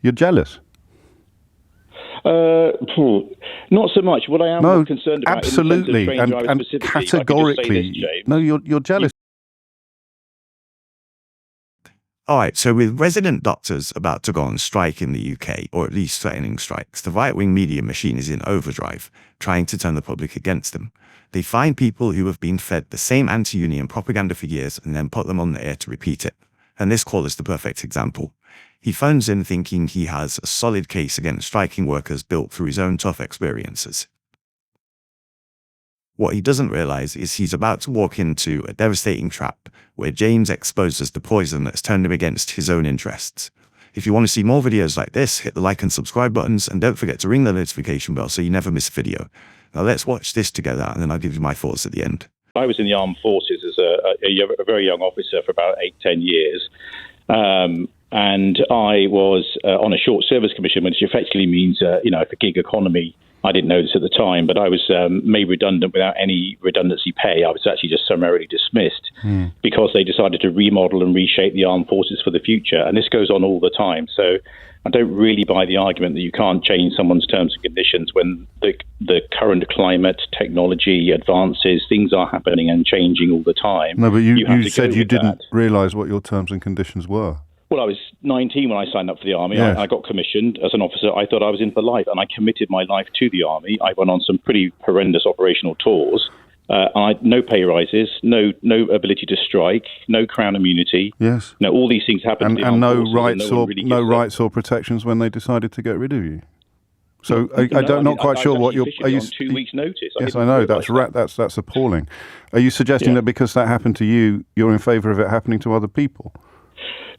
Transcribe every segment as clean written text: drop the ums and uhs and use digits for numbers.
You're jealous. Not so much. What I am more concerned about, absolutely, in the sense of train and drivers specifically, categorically, no, you're jealous. All right, so with resident doctors about to go on strike in the UK, or at least threatening strikes, the right-wing media machine is in overdrive, trying to turn the public against them. They find people who have been fed the same anti-union propaganda for years and then put them on the air to repeat it. And this call is the perfect example. He phones in thinking he has a solid case against striking workers built through his own tough experiences. What he doesn't realize is he's about to walk into a devastating trap where James exposes the poison that's turned him against his own interests. If you want to see more videos like this, hit the like and subscribe buttons, and don't forget to ring the notification bell so you never miss a video. Now let's watch this together, and then I'll give you my thoughts at the end. I was in the armed forces as a very young officer for about 8-10 years. And I was on a short service commission, which effectively means, a gig economy. I didn't know this at the time, but I was made redundant without any redundancy pay. I was actually just summarily dismissed because they decided to remodel and reshape the armed forces for the future. And this goes on all the time. So I don't really buy the argument that you can't change someone's terms and conditions when the current climate, technology advances, things are happening and changing all the time. No, but you said you didn't realise what your terms and conditions were. Well, I was 19 when I signed up for the Army. Yes. I got commissioned as an officer. I thought I was in for life, and I committed my life to the Army. I went on some pretty horrendous operational tours. No pay rises, no ability to strike, no Crown immunity. Yes. No, all these things happened. And no rights or protections when they decided to get rid of you. So not quite sure what you're. Are you on 2 weeks' notice? Yes, I know that's appalling. Are you suggesting that because that happened to you, you're in favour of it happening to other people?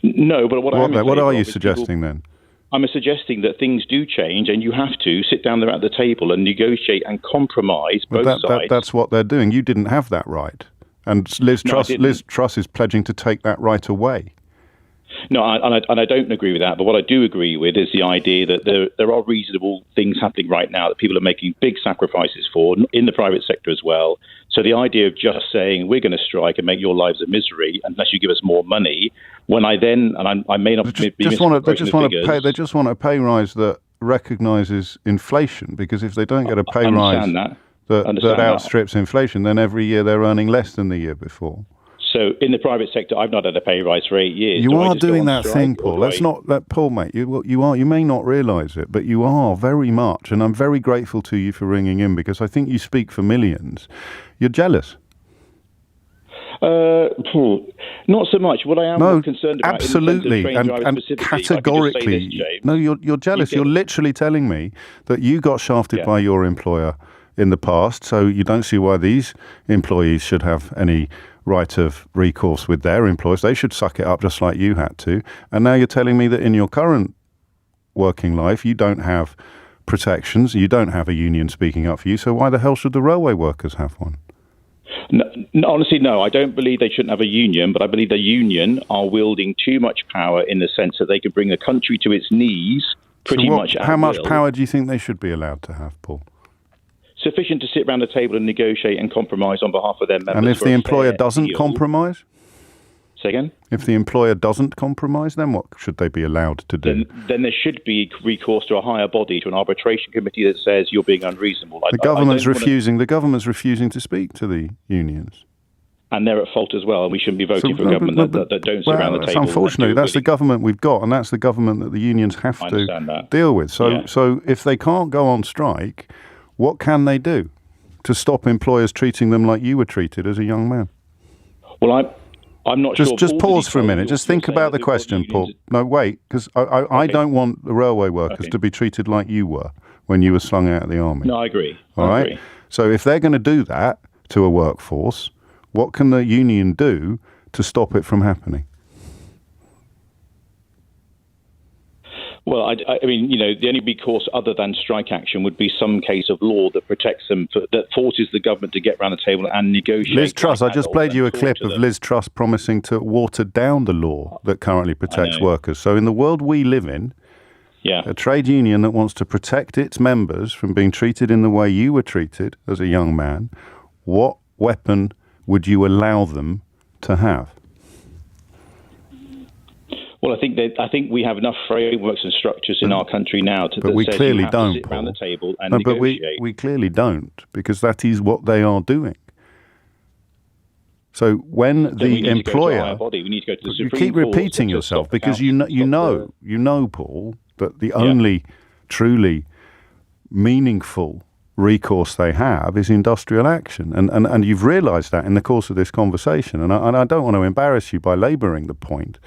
No, but what are you suggesting then? I'm suggesting that things do change, and you have to sit down there at the table and negotiate and compromise both sides. That's what they're doing. You didn't have that right, and Liz Truss is pledging to take that right away. No, and I don't agree with that. But what I do agree with is the idea that there are reasonable things happening right now that people are making big sacrifices for in the private sector as well. So the idea of just saying we're going to strike and make your lives a misery unless you give us more money, when I then I may not they just want a pay rise that recognises inflation, because if they don't get a pay rise that outstrips inflation, then every year they're earning less than the year before. So in the private sector, I've not had a pay rise for 8 years. You are doing that thing, Paul. Paul, mate. You may not realise it, but you are very much, and I'm very grateful to you for ringing in, because I think you speak for millions. You're jealous. Not so much. What I am more concerned about, absolutely, and categorically, no, you're jealous. You're literally telling me that you got shafted by your employer in the past, so you don't see why these employees should have any right of recourse with their employers. They should suck it up just like you had to. And now you're telling me that in your current working life, you don't have protections, you don't have a union speaking up for you, so why the hell should the railway workers have one? No, honestly, no. I don't believe they shouldn't have a union, but I believe the union are wielding too much power in the sense that they can bring the country to its knees pretty much at will. How much power do you think they should be allowed to have, Paul? Sufficient to sit around the table and negotiate and compromise on behalf of their members. And if the employer doesn't compromise? Say again? If the employer doesn't compromise, then what should they be allowed to do? Then there should be recourse to a higher body, to an arbitration committee that says you're being unreasonable. The government's refusing to speak to the unions. And they're at fault as well, and we shouldn't be voting for a government that don't sit around the table. Unfortunately, that's the government we've got, and that's the government that the unions have to deal with. So if they can't go on strike, what can they do to stop employers treating them like you were treated as a young man? Well, I'm not sure. Just pause for a minute. Just think about the question, Paul. No, wait, because I don't want the railway workers to be treated like you were when you were slung out of the army. No, I agree. All right? So if they're going to do that to a workforce, what can the union do to stop it from happening? Well, I mean, the only recourse other than strike action would be some case of law that protects them, that forces the government to get around the table and negotiate. Liz Truss, I just played you a clip of Liz Truss promising to water down the law that currently protects workers. So in the world we live in, a trade union that wants to protect its members from being treated in the way you were treated as a young man, what weapon would you allow them to have? Well, I think we have enough frameworks and structures in our country now but we clearly don't, sit around the table and no, negotiate. But we clearly don't, because that is what they are doing. So when the employer, we need to go to the Supreme you keep Court repeating yourself, because you know, Paul, that the only truly meaningful recourse they have is industrial action, and you've realised that in the course of this conversation. And I don't want to embarrass you by labouring the point,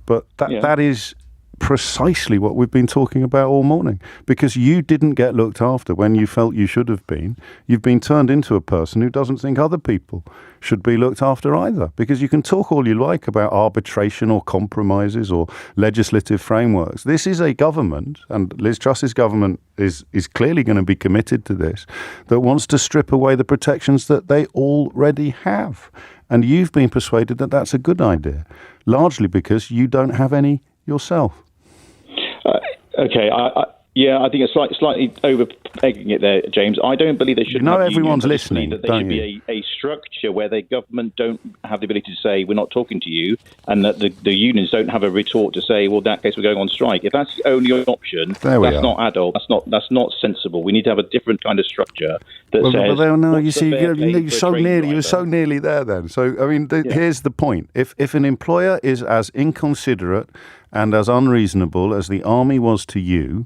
but that is precisely what we've been talking about all morning, because you didn't get looked after when you felt you should have been. You've been turned into a person who doesn't think other people should be looked after either, because you can talk all you like about arbitration or compromises or legislative frameworks. This is a government, and Liz Truss's government is clearly going to be committed to this, that wants to strip away the protections that they already have. And you've been persuaded that that's a good idea, largely because you don't have any yourself. Okay, I think it's slightly over-pegging it there, James. I don't believe there should. Everyone's listening. That there should be a structure where the government don't have the ability to say we're not talking to you, and that the unions don't have a retort to say, well, in that case we're going on strike. If that's the only option, that's not adult. That's not sensible. We need to have a different kind of structure that says. Well, no, you see, you're so nearly there. Then, so I mean, here's the point: if an employer is as inconsiderate and as unreasonable as the army was to you,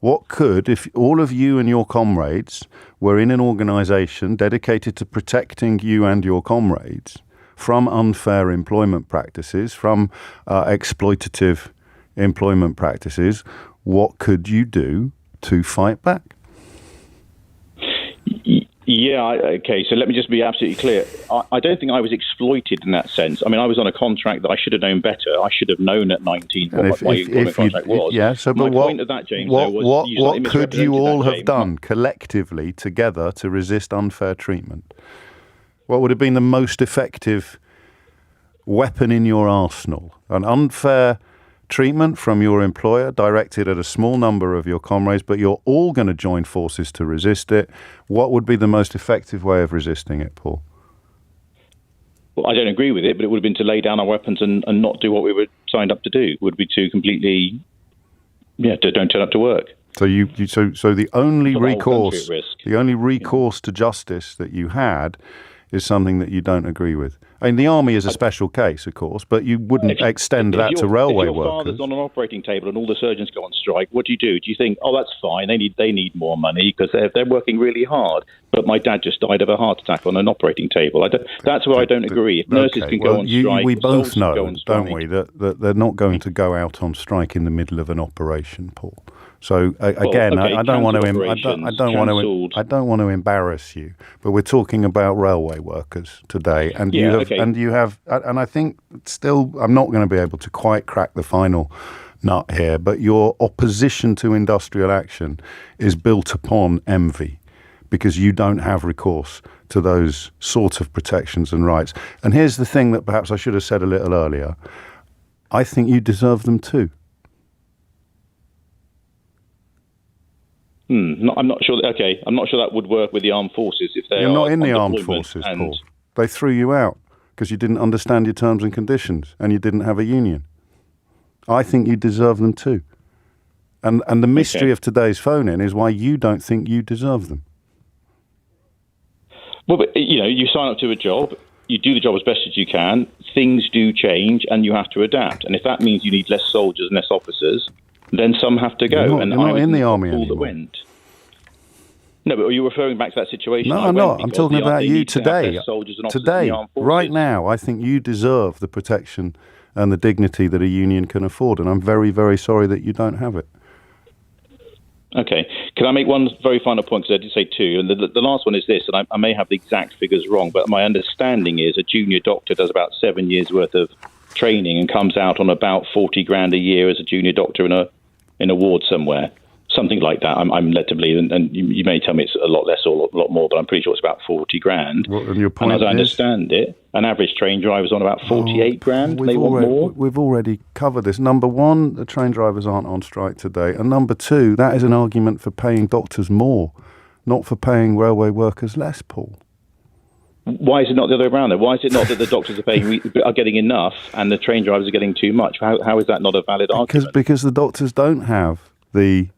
what could, if all of you and your comrades were in an organisation dedicated to protecting you and your comrades from unfair employment practices, from exploitative employment practices, what could you do to fight back? Okay, so let me just be absolutely clear. I don't think I was exploited in that sense. I mean, I was on a contract that I should have known better. I should have known at 19 what my employment contract was. Yeah, so my but point of that, James, what could you all have done collectively together to resist unfair treatment? What would have been the most effective weapon in your arsenal? An unfair treatment from your employer directed at a small number of your comrades, but you're all going to join forces to resist it. What would be the most effective way of resisting it, Paul? Well, I don't agree with it, but it would have been to lay down our weapons and not do what we were signed up to do. It would be to completely, don't turn up to work. So so the only recourse to justice that you had is something that you don't agree with. I mean, the army is a special case, of course, but you wouldn't extend that to railway workers. If your father's on an operating table and all the surgeons go on strike, what do? Do you think, oh, that's fine, they need more money because they're working really hard, but my dad just died of a heart attack on an operating table? That's where I don't agree. If nurses can go on strike, we both know, don't we, that they're not going to go out on strike in the middle of an operation, Paul. So again, I don't want to embarrass you, but we're talking about railway workers today, and and I think still I'm not going to be able to quite crack the final nut here, but your opposition to industrial action is built upon envy, because you don't have recourse to those sort of protections and rights. And here's the thing that perhaps I should have said a little earlier: I think you deserve them too. I'm not sure. I'm not sure that would work with the armed forces if they are. You're not in the armed forces, Paul. They threw you out because you didn't understand your terms and conditions and you didn't have a union. I think you deserve them too. And the mystery of today's phone-in is why you don't think you deserve them. Well, but, you sign up to a job, you do the job as best as you can, things do change and you have to adapt. And if that means you need less soldiers and less officers, then some have to go. You're not in the army anymore. No, but are you referring back to that situation? No, I'm not. I'm talking about you today. Today, right now, I think you deserve the protection and the dignity that a union can afford, and I'm very, very sorry that you don't have it. Okay. Can I make one very final point? Because I did say two, and the last one is this, and I may have the exact figures wrong, but my understanding is a junior doctor does about 7 years' worth of training and comes out on about 40 grand a year as a junior doctor in a ward somewhere. Something like that, I'm led to believe, and you may tell me it's a lot less or a lot more, but I'm pretty sure it's about 40 grand. Well, and your point as I understand it, an average train driver's on about 48 grand. They want more. We've already covered this. Number one, the train drivers aren't on strike today. And number two, that is an argument for paying doctors more, not for paying railway workers less, Paul. Why is it not the other way around? Why is it not that the doctors are getting enough and the train drivers are getting too much? How is that not a valid argument? Because the doctors don't have the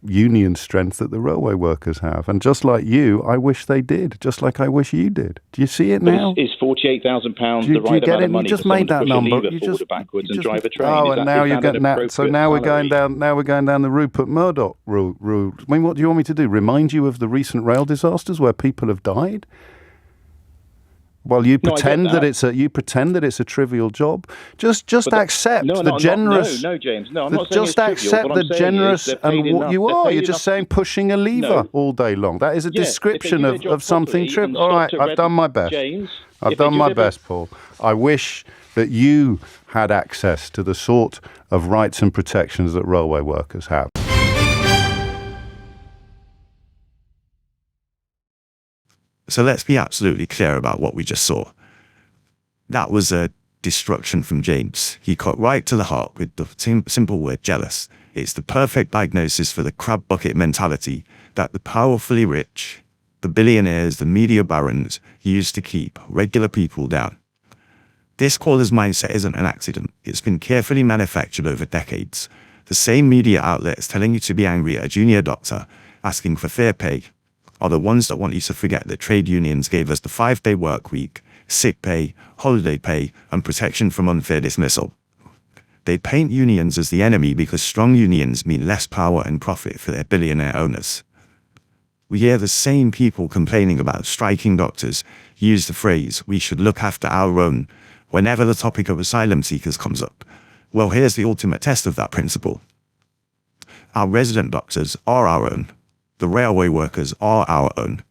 union strength that the railway workers have. And just like you, I wish they did, just like I wish you did. Do you see it now? Is £48,000 the right amount of money? You just made that number. You just backwards and drive a train. Oh, and now you're getting that. So now we're going down. Now we're going down the Rupert Murdoch route. I mean, what do you want me to do? Remind you of the recent rail disasters where people have died? Well, you pretend that it's a trivial job. Just accept the generous. No, James. No, I'm not saying just accept the generous and what you are. You're just saying pushing a lever all day long. That is a description of something trivial. All right, I've done my best. I've done my best, Paul. I wish that you had access to the sort of rights and protections that railway workers have. So let's be absolutely clear about what we just saw. That was a destruction from James. He cut right to the heart with the simple word jealous. It's the perfect diagnosis for the crab bucket mentality that the powerfully rich, the billionaires, the media barons use to keep regular people down. This caller's mindset isn't an accident. It's been carefully manufactured over decades. The same media outlets telling you to be angry at a junior doctor asking for fair pay are the ones that want you to forget that trade unions gave us the 5-day work week, sick pay, holiday pay, and protection from unfair dismissal. They paint unions as the enemy because strong unions mean less power and profit for their billionaire owners. We hear the same people complaining about striking doctors use the phrase, "we should look after our own," whenever the topic of asylum seekers comes up. Well, here's the ultimate test of that principle. Our resident doctors are our own. The railway workers are our own.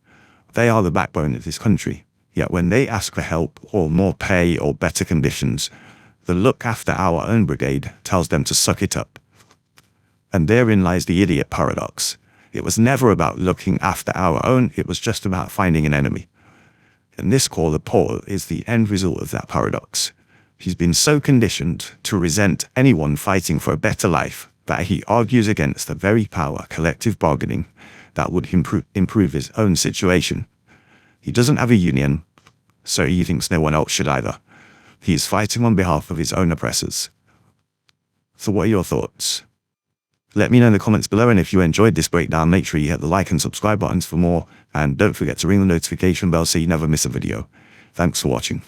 They are the backbone of this country. Yet when they ask for help or more pay or better conditions, the look after our own brigade tells them to suck it up. And therein lies the idiot paradox. It was never about looking after our own, it was just about finding an enemy. And this caller, Paul, is the end result of that paradox. He's been so conditioned to resent anyone fighting for a better life that he argues against the very power collective bargaining that would improve his own situation. He doesn't have a union, so he thinks no one else should either. He is fighting on behalf of his own oppressors. So what are your thoughts? Let me know in the comments below, and if you enjoyed this breakdown, make sure you hit the like and subscribe buttons for more, and don't forget to ring the notification bell so you never miss a video. Thanks for watching.